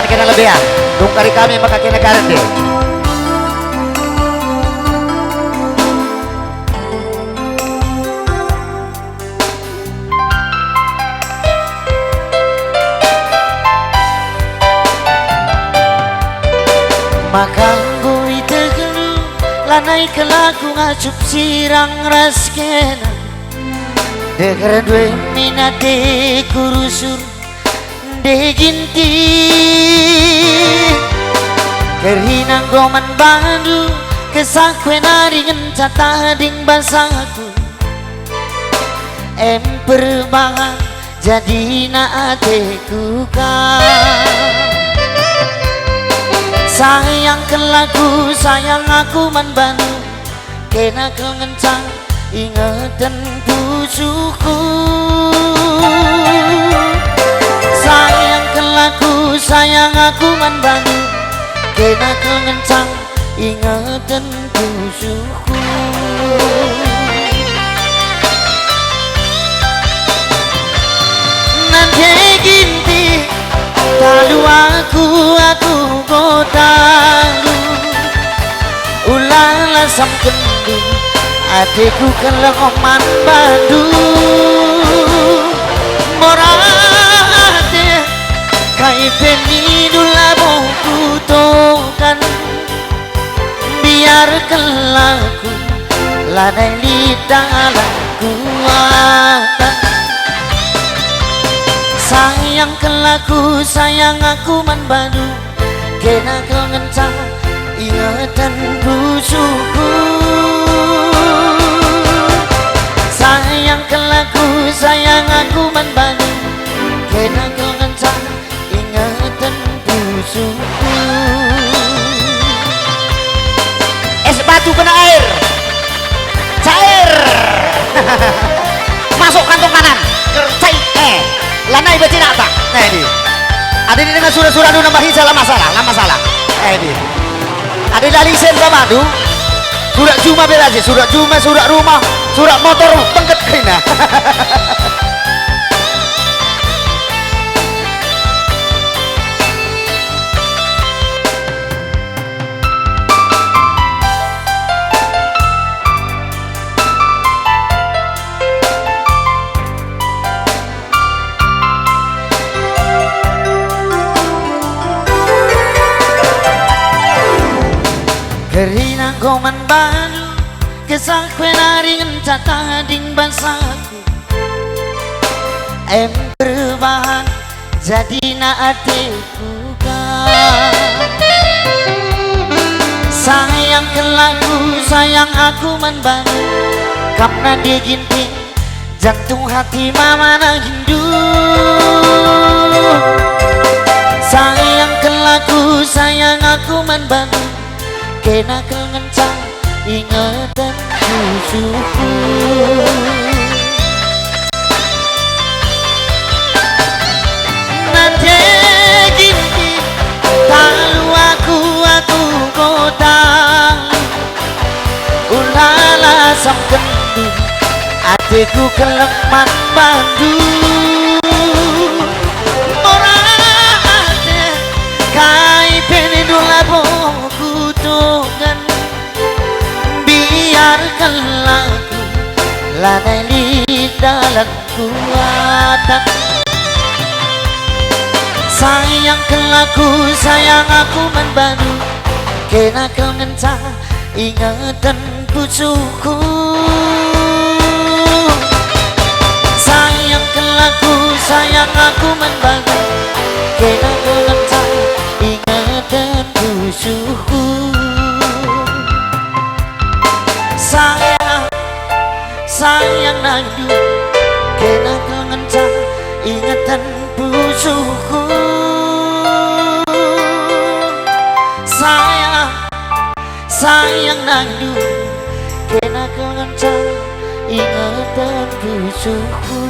kena lebih ya. Dung kari kami maka kena garanti. Makan bui tegelu lanai kelaku ngacup sirang raskena deger due minate kurusur de ginti kerhinang goman bandu kesakwe naringen catading basaku perbangan jadi naateku kan sayang kelaku sayang aku manbanu kena kemencang ingatan pusuku sayang kelaku sayang aku manbanu kena kemencang ingatan pusuku nanti ginti talu aku kotalu ulala sam kendung adikku kelengoman badu morate kai penidula boku tokan biar kelaku lanai lidalah kuatan sayang kelaku sayang aku manbadu kena kau ngencang ingatan busuku sayang kelaku sayang aku manbadu kena kau ngencang ingatan busuku es batu kena air cair masuk kantong kanan kercai lanai betina tak nah ini ada di dengan surah-surah nu nambahin salah masalah ini ada dari sen sama tu surat cuma belajar surat cuma surat rumah surat motor pengket kena kerina goman balu kesakwe naringen catading basaku berbahan jadi naateku kan sayang kelaku sayang aku manbalu kamna dia ginting jantung hati mama na hindu sayang kelaku sayang aku manbalu kena kemencang ingatan busuku nanti gini talu aku kotang ulala sam kendung adikku keleman bandu orangnya kai penidula boku togan biarkan lagu lanai lidalah kuatan sayang kelaku sayang aku manbadu kena kemencang ingatan pucuku sayang kelaku sayang aku manbadu kena kemencang ingatan pucuku sayang nandu kena kemencang ingatan pusuku sayang nandu kena kemencang ingatan pusuku